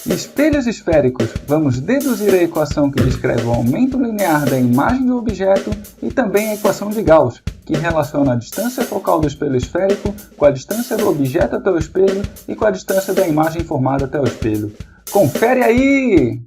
Espelhos esféricos. Vamos deduzir a equação que descreve o aumento linear da imagem do objeto e também a equação de Gauss, que relaciona a distância focal do espelho esférico com a distância do objeto até o espelho e com a distância da imagem formada até o espelho. Confere aí!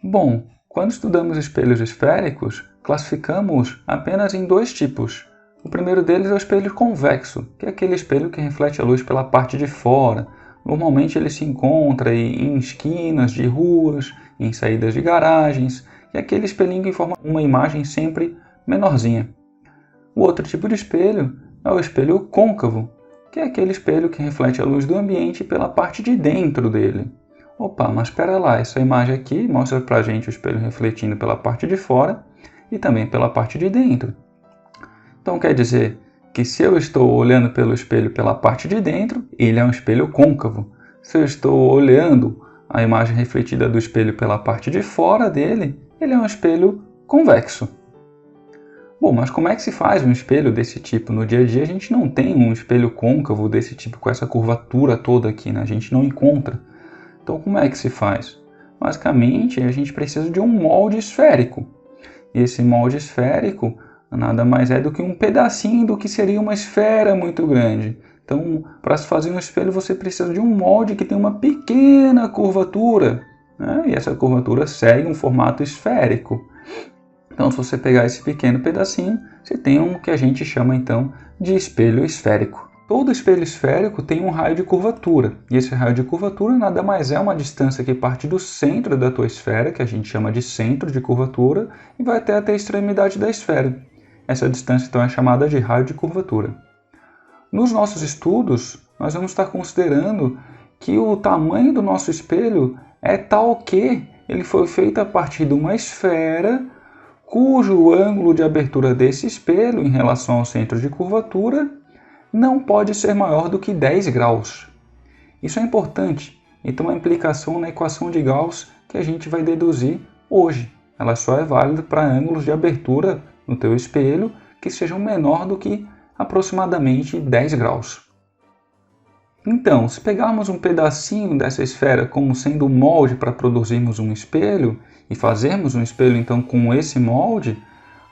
Bom, quando estudamos espelhos esféricos, classificamos apenas em dois tipos. O primeiro deles é o espelho convexo, que é aquele espelho que reflete a luz pela parte de fora. Normalmente ele se encontra em esquinas de ruas, em saídas de garagens, e é aquele espelhinho que forma uma imagem sempre menorzinha. O outro tipo de espelho é o espelho côncavo, que é aquele espelho que reflete a luz do ambiente pela parte de dentro dele. Opa, mas espera lá, essa imagem aqui mostra pra gente o espelho refletindo pela parte de fora e também pela parte de dentro. Então quer dizer que se eu estou olhando pelo espelho pela parte de dentro, ele é um espelho côncavo. Se eu estou olhando a imagem refletida do espelho pela parte de fora dele, ele é um espelho convexo. Bom, mas como é que se faz um espelho desse tipo? No dia a dia a gente não tem um espelho côncavo desse tipo com essa curvatura toda aqui, né? A gente não encontra. Então como é que se faz? Basicamente a gente precisa de um molde esférico. E esse molde esférico nada mais é do que um pedacinho do que seria uma esfera muito grande. Então, para se fazer um espelho, você precisa de um molde que tem uma pequena curvatura, né? E essa curvatura segue um formato esférico. Então, se você pegar esse pequeno pedacinho, você tem um que a gente chama então de espelho esférico. Todo espelho esférico tem um raio de curvatura, e esse raio de curvatura nada mais é uma distância que parte do centro da tua esfera, que a gente chama de centro de curvatura, e vai até a extremidade da esfera. Essa distância então é chamada de raio de curvatura. Nos nossos estudos, nós vamos estar considerando que o tamanho do nosso espelho é tal que ele foi feito a partir de uma esfera cujo ângulo de abertura desse espelho em relação ao centro de curvatura não pode ser maior do que 10 graus. Isso é importante e tem uma implicação na equação de Gauss que a gente vai deduzir hoje. Ela só é válida para ângulos de abertura no teu espelho que sejam menor do que aproximadamente 10 graus. Então, se pegarmos um pedacinho dessa esfera como sendo o molde para produzirmos um espelho e fazermos um espelho então com esse molde,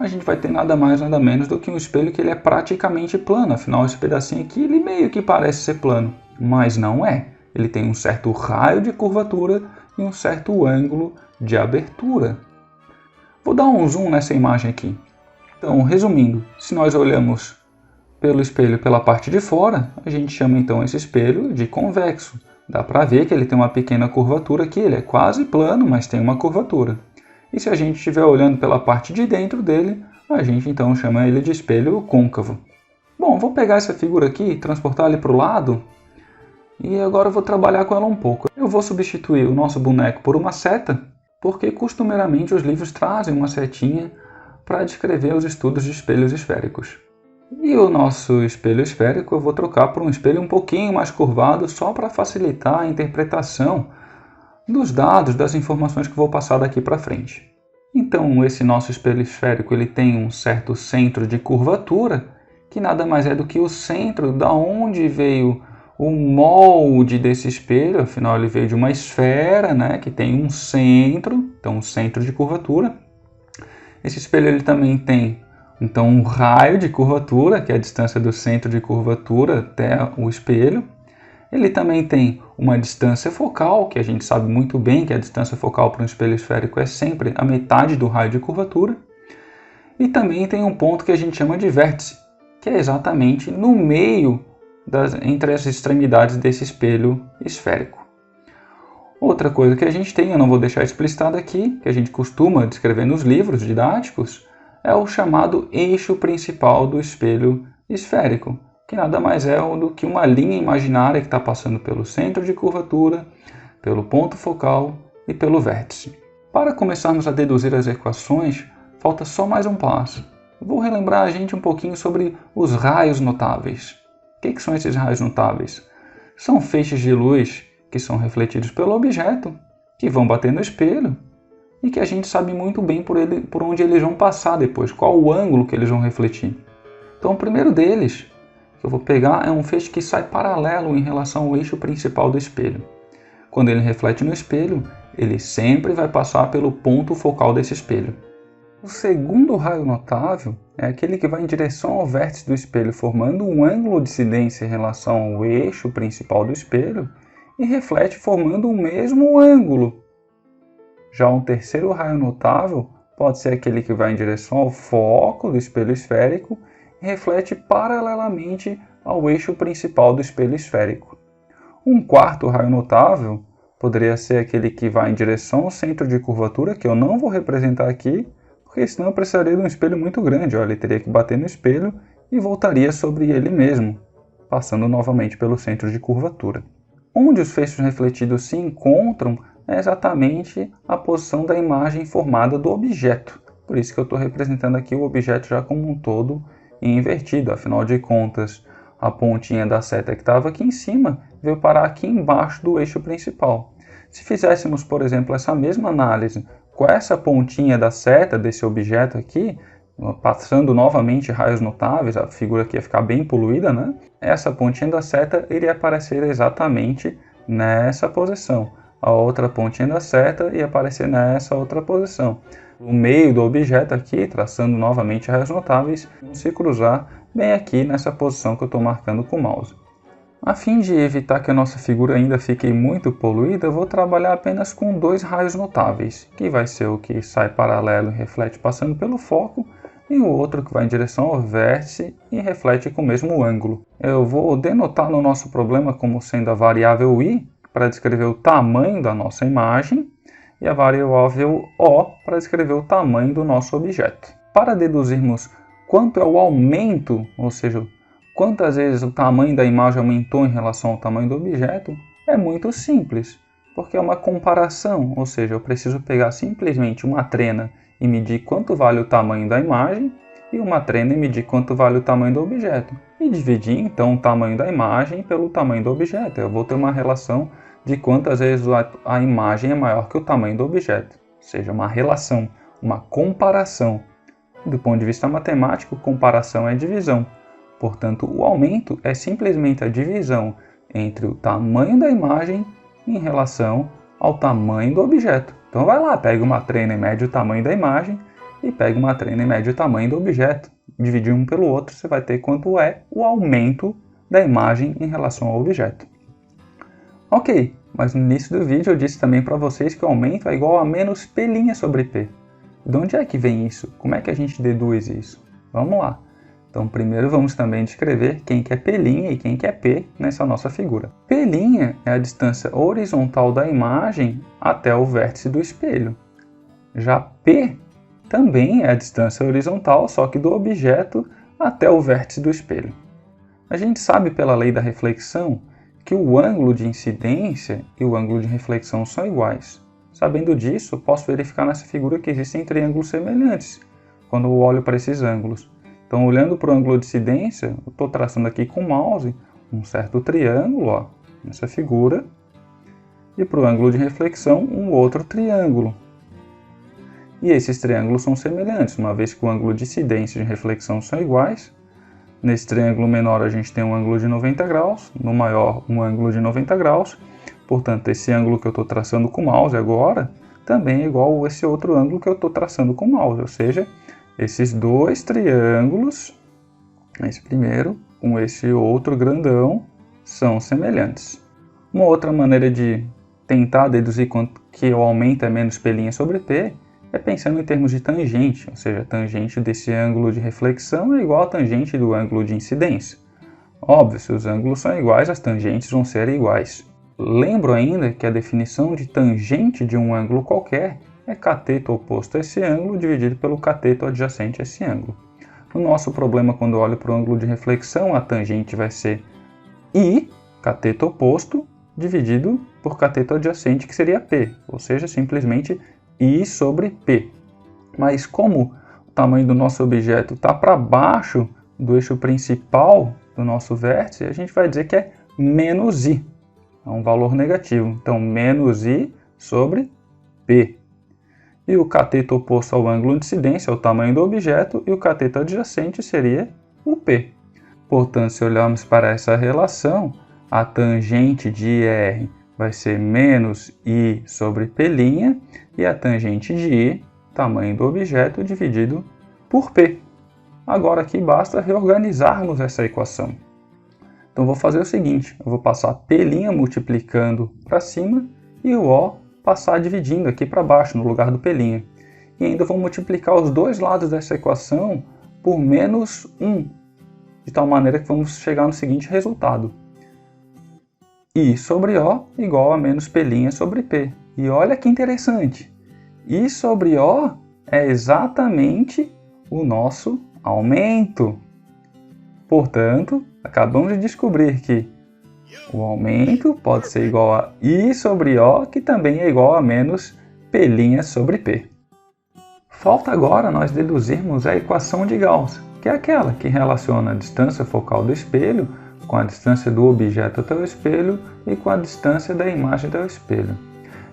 a gente vai ter nada mais nada menos do que um espelho que ele é praticamente plano. Afinal, esse pedacinho aqui ele meio que parece ser plano, mas não é. Ele tem um certo raio de curvatura e um certo ângulo de abertura. Vou dar um zoom nessa imagem aqui. Então, resumindo, se nós olhamos pelo espelho pela parte de fora, a gente chama então esse espelho de convexo. Dá para ver que ele tem uma pequena curvatura aqui, ele é quase plano, mas tem uma curvatura. E se a gente estiver olhando pela parte de dentro dele, a gente então chama ele de espelho côncavo. Bom, vou pegar essa figura aqui, transportar ele para o lado, e agora eu vou trabalhar com ela um pouco. Eu vou substituir o nosso boneco por uma seta, porque costumeiramente os livros trazem uma setinha para descrever os estudos de espelhos esféricos. E o nosso espelho esférico eu vou trocar por um espelho um pouquinho mais curvado só para facilitar a interpretação dos dados, das informações que vou passar daqui para frente. Então esse nosso espelho esférico ele tem um certo centro de curvatura, que nada mais é do que o centro da onde veio o molde desse espelho. Afinal ele veio de uma esfera, né, que tem um centro, então um centro de curvatura. Esse espelho ele também tem então um raio de curvatura, que é a distância do centro de curvatura até o espelho. Ele também tem uma distância focal, que a gente sabe muito bem que a distância focal para um espelho esférico é sempre a metade do raio de curvatura. E também tem um ponto que a gente chama de vértice, que é exatamente no meio entre as extremidades desse espelho esférico. Outra coisa que a gente tem, eu não vou deixar explicitado aqui, que a gente costuma descrever nos livros didáticos, é o chamado eixo principal do espelho esférico, que nada mais é do que uma linha imaginária que está passando pelo centro de curvatura, pelo ponto focal e pelo vértice. Para começarmos a deduzir as equações, falta só mais um passo. Vou relembrar a gente um pouquinho sobre os raios notáveis. O que são esses raios notáveis? São feixes de luz que são refletidos pelo objeto, que vão bater no espelho e que a gente sabe muito bem por onde eles vão passar depois, qual o ângulo que eles vão refletir. Então o primeiro deles que eu vou pegar é um feixe que sai paralelo em relação ao eixo principal do espelho. Quando ele reflete no espelho, ele sempre vai passar pelo ponto focal desse espelho. O segundo raio notável é aquele que vai em direção ao vértice do espelho, formando um ângulo de incidência em relação ao eixo principal do espelho e reflete formando o mesmo ângulo. Já um terceiro raio notável pode ser aquele que vai em direção ao foco do espelho esférico e reflete paralelamente ao eixo principal do espelho esférico. Um quarto raio notável poderia ser aquele que vai em direção ao centro de curvatura, que eu não vou representar aqui, porque senão eu precisaria de um espelho muito grande. Olha, ele teria que bater no espelho e voltaria sobre ele mesmo, passando novamente pelo centro de curvatura. Onde os feixes refletidos se encontram é exatamente a posição da imagem formada do objeto. Por isso que eu estou representando aqui o objeto já como um todo e invertido. Afinal de contas, a pontinha da seta que estava aqui em cima veio parar aqui embaixo do eixo principal. Se fizéssemos, por exemplo, essa mesma análise com essa pontinha da seta desse objeto aqui, passando novamente raios notáveis, a figura aqui ia ficar bem poluída, né? Essa pontinha da seta iria aparecer exatamente nessa posição. A outra pontinha da seta ia aparecer nessa outra posição. O meio do objeto aqui, traçando novamente raios notáveis, vão se cruzar bem aqui nessa posição que eu estou marcando com o mouse. A fim de evitar que a nossa figura ainda fique muito poluída, eu vou trabalhar apenas com dois raios notáveis, que vai ser o que sai paralelo e reflete passando pelo foco, e o outro que vai em direção ao vértice e reflete com o mesmo ângulo. Eu vou denotar no nosso problema como sendo a variável i, para descrever o tamanho da nossa imagem, e a variável o, para descrever o tamanho do nosso objeto. Para deduzirmos quanto é o aumento, ou seja, quantas vezes o tamanho da imagem aumentou em relação ao tamanho do objeto, é muito simples, porque é uma comparação, ou seja, eu preciso pegar simplesmente uma trena e medir quanto vale o tamanho da imagem e uma trena e medir quanto vale o tamanho do objeto. E dividir então o tamanho da imagem pelo tamanho do objeto. Eu vou ter uma relação de quantas vezes a imagem é maior que o tamanho do objeto. Ou seja, uma relação, uma comparação. Do ponto de vista matemático, comparação é divisão. Portanto, o aumento é simplesmente a divisão entre o tamanho da imagem em relação ao tamanho do objeto. Então vai lá, pega uma trena e mede o tamanho da imagem e pega uma trena e mede o tamanho do objeto. Dividir um pelo outro, você vai ter quanto é o aumento da imagem em relação ao objeto. Ok, mas no início do vídeo eu disse também para vocês que o aumento é igual a menos P' sobre P. De onde é que vem isso? Como é que a gente deduz isso? Vamos lá. Então primeiro vamos também descrever quem que é P' e quem que é P nessa nossa figura. P' é a distância horizontal da imagem até o vértice do espelho. Já P também é a distância horizontal, só que do objeto até o vértice do espelho. A gente sabe pela lei da reflexão que o ângulo de incidência e o ângulo de reflexão são iguais. Sabendo disso, posso verificar nessa figura que existem triângulos semelhantes quando eu olho para esses ângulos. Então, olhando para o ângulo de incidência, eu estou traçando aqui com o mouse um certo triângulo, ó, nessa figura, e para o ângulo de reflexão, um outro triângulo. E esses triângulos são semelhantes, uma vez que o ângulo de incidência e de reflexão são iguais. Nesse triângulo menor a gente tem um ângulo de 90 graus, no maior um ângulo de 90 graus. Portanto, esse ângulo que eu estou traçando com o mouse agora também é igual a esse outro ângulo que eu estou traçando com o mouse, ou seja, esses dois triângulos, esse primeiro com esse outro grandão, são semelhantes. Uma outra maneira de tentar deduzir quanto que o aumento é menos P' sobre P é pensando em termos de tangente, ou seja, a tangente desse ângulo de reflexão é igual à tangente do ângulo de incidência. Óbvio, se os ângulos são iguais, as tangentes vão ser iguais. Lembro ainda que a definição de tangente de um ângulo qualquer é cateto oposto a esse ângulo dividido pelo cateto adjacente a esse ângulo. No nosso problema, quando eu olho para o ângulo de reflexão, a tangente vai ser I, cateto oposto, dividido por cateto adjacente, que seria P, ou seja, simplesmente I sobre P. Mas como o tamanho do nosso objeto está para baixo do eixo principal do nosso vértice, a gente vai dizer que é menos I. É um valor negativo. Então, menos I sobre P. E o cateto oposto ao ângulo de incidência é o tamanho do objeto, e o cateto adjacente seria o P. Portanto, se olharmos para essa relação, a tangente de IR vai ser menos I sobre P' e a tangente de I, tamanho do objeto, dividido por P. Agora aqui basta reorganizarmos essa equação. Então vou fazer o seguinte, eu vou passar P' multiplicando para cima e o O passar dividindo aqui para baixo, no lugar do P'. E ainda vou multiplicar os dois lados dessa equação por menos 1, de tal maneira que vamos chegar no seguinte resultado. I sobre O igual a menos P' sobre P. E olha que interessante, I sobre O é exatamente o nosso aumento. Portanto, acabamos de descobrir que o aumento pode ser igual a I sobre O, que também é igual a menos P' sobre P. Falta agora nós deduzirmos a equação de Gauss, que é aquela que relaciona a distância focal do espelho com a distância do objeto até o espelho e com a distância da imagem até o espelho.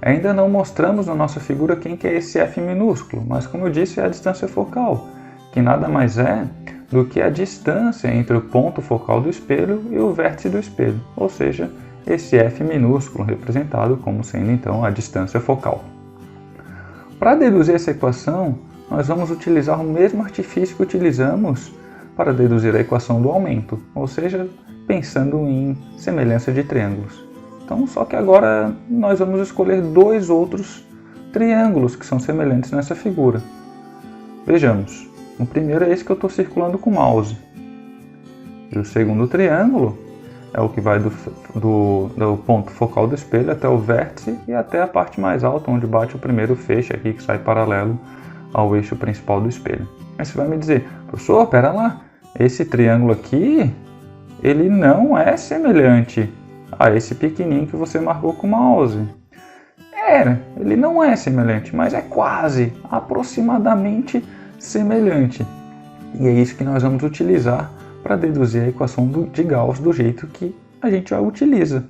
Ainda não mostramos na nossa figura quem que é esse f minúsculo, mas como eu disse, é a distância focal, que nada mais é do que a distância entre o ponto focal do espelho e o vértice do espelho, ou seja, esse f minúsculo representado como sendo então a distância focal. Para deduzir essa equação, nós vamos utilizar o mesmo artifício que utilizamos para deduzir a equação do aumento, ou seja, pensando em semelhança de triângulos. Então, só que agora nós vamos escolher dois outros triângulos que são semelhantes nessa figura. Vejamos, o primeiro é esse que eu estou circulando com o mouse. E o segundo triângulo é o que vai do ponto focal do espelho até o vértice e até a parte mais alta, onde bate o primeiro feixe aqui, que sai paralelo ao eixo principal do espelho. Aí você vai me dizer, professor, pera lá, esse triângulo aqui, ele não é semelhante a esse pequenininho que você marcou com o mouse. Ele não é semelhante, mas é quase, aproximadamente semelhante. E é isso que nós vamos utilizar para deduzir a equação de Gauss do jeito que a gente já utiliza.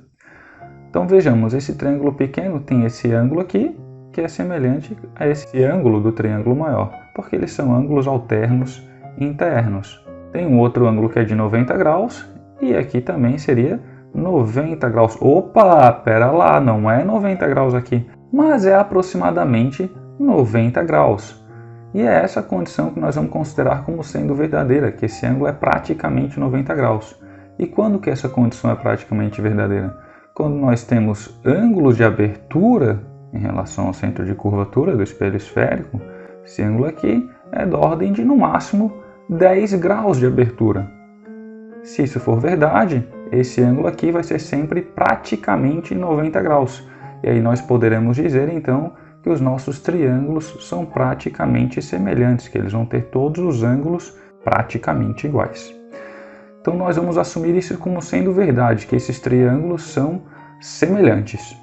Então vejamos, esse triângulo pequeno tem esse ângulo aqui, que é semelhante a esse ângulo do triângulo maior, porque eles são ângulos alternos internos. Tem um outro ângulo que é de 90 graus, e aqui também seria 90 graus. Opa, pera lá, não é 90 graus aqui, mas é aproximadamente 90 graus. E é essa condição que nós vamos considerar como sendo verdadeira, que esse ângulo é praticamente 90 graus. E quando que essa condição é praticamente verdadeira? Quando nós temos ângulos de abertura em relação ao centro de curvatura do espelho esférico, esse ângulo aqui é da ordem de, no máximo, 10 graus de abertura. Se isso for verdade, esse ângulo aqui vai ser sempre praticamente 90 graus. E aí nós poderemos dizer, então, que os nossos triângulos são praticamente semelhantes, que eles vão ter todos os ângulos praticamente iguais. Então nós vamos assumir isso como sendo verdade, que esses triângulos são semelhantes.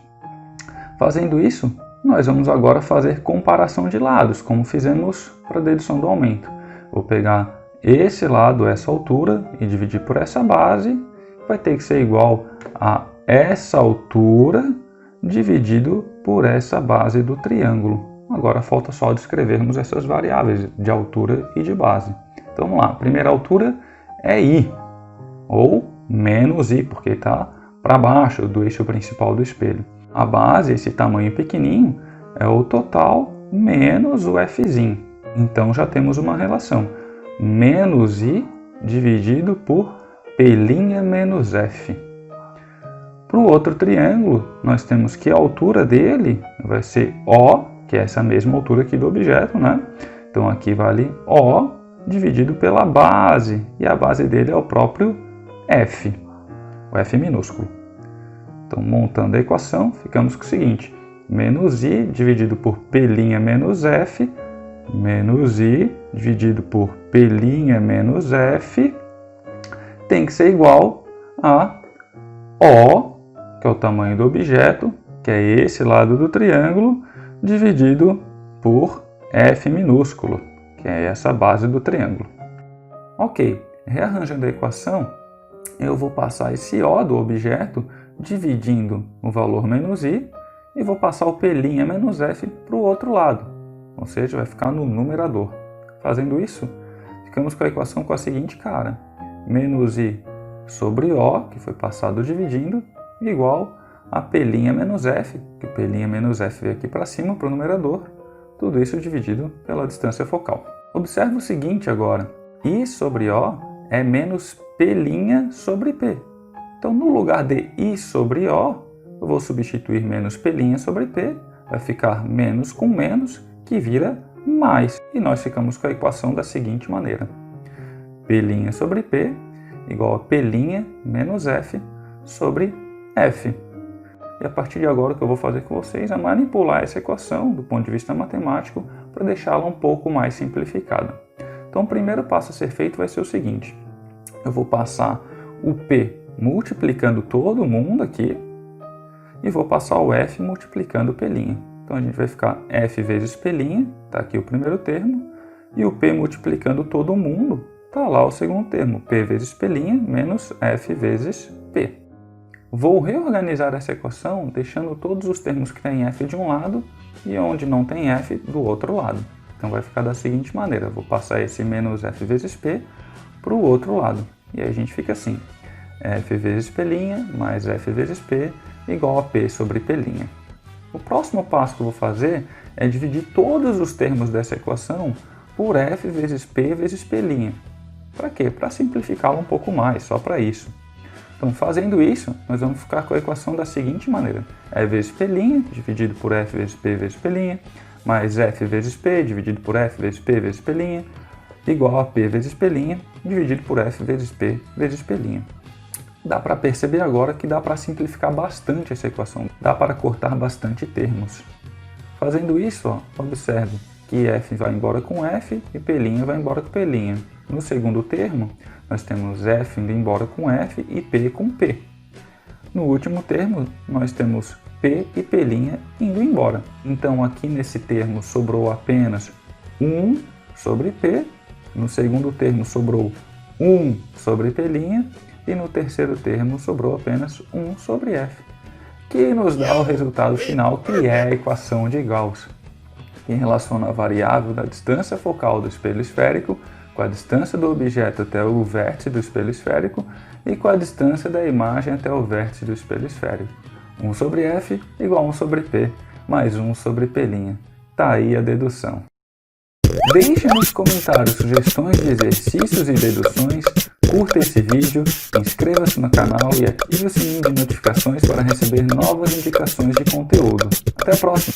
Fazendo isso, nós vamos agora fazer comparação de lados, como fizemos para a dedução do aumento. Vou pegar esse lado, essa altura, e dividir por essa base, vai ter que ser igual a essa altura dividido por essa base do triângulo. Agora falta só descrevermos essas variáveis de altura e de base. Então vamos lá, a primeira altura é I, ou menos I, porque está para baixo do eixo principal do espelho. A base, esse tamanho pequenininho, é o total menos o Fzinho. Então já temos uma relação. Menos I dividido por P' menos F. Para o outro triângulo, nós temos que a altura dele vai ser O, que é essa mesma altura aqui do objeto, né? Então aqui vale O dividido pela base, e a base dele é o próprio F, o F minúsculo. Então, montando a equação, ficamos com o seguinte, menos I dividido por P' menos F, menos I dividido por P' menos F, tem que ser igual a O, que é o tamanho do objeto, que é esse lado do triângulo, dividido por F minúsculo, que é essa base do triângulo. Ok, rearranjando a equação, eu vou passar esse O do objeto dividindo o valor menos I e vou passar o P' menos F para o outro lado, ou seja, vai ficar no numerador. Fazendo isso, ficamos com a equação com a seguinte cara. menos I sobre O, que foi passado dividindo, igual a P' menos F, que P' menos F veio aqui para cima, para o numerador, tudo isso dividido pela distância focal. Observe o seguinte agora, I sobre O é menos P' sobre P. Então, no lugar de I sobre O, eu vou substituir menos P' sobre P, vai ficar menos com menos, que vira mais. E nós ficamos com a equação da seguinte maneira. P' sobre P igual a P' menos F sobre F. E a partir de agora o que eu vou fazer com vocês é manipular essa equação do ponto de vista matemático para deixá-la um pouco mais simplificada. Então o primeiro passo a ser feito vai ser o seguinte. Eu vou passar o P multiplicando todo mundo aqui e vou passar o F multiplicando o P'. Então a gente vai ficar F vezes P', está aqui o primeiro termo, e o P multiplicando todo mundo, está lá o segundo termo, P vezes P' menos F vezes P. Vou reorganizar essa equação deixando todos os termos que têm F de um lado e onde não tem F do outro lado. Então vai ficar da seguinte maneira, vou passar esse menos F vezes P para o outro lado. E aí a gente fica assim, F vezes P' mais F vezes P igual a P sobre P'. O próximo passo que eu vou fazer é dividir todos os termos dessa equação por F vezes P vezes P'. Para quê? Para simplificá-la um pouco mais, só para isso. Então, fazendo isso, nós vamos ficar com a equação da seguinte maneira. E vezes P' dividido por F vezes P vezes P', mais F vezes P dividido por F vezes P vezes P', igual a P vezes P' dividido por F vezes P vezes P'. Dá para perceber agora que dá para simplificar bastante essa equação. Dá para cortar bastante termos. Fazendo isso, ó, observe que F vai embora com F e P' vai embora com P'. No segundo termo, nós temos F indo embora com F e P com P. No último termo, nós temos P e P' indo embora. Então, aqui nesse termo sobrou apenas 1 sobre P, no segundo termo sobrou 1 sobre P', e no terceiro termo sobrou apenas 1 sobre F, que nos dá o resultado final, que é a equação de Gauss, que relaciona a variável da distância focal do espelho esférico com a distância do objeto até o vértice do espelho esférico e com a distância da imagem até o vértice do espelho esférico. 1 sobre F igual a 1 sobre P, mais 1 sobre P'. Tá aí a dedução. Deixe nos comentários sugestões de exercícios e deduções, curta esse vídeo, inscreva-se no canal e ative o sininho de notificações para receber novas indicações de conteúdo. Até a próxima!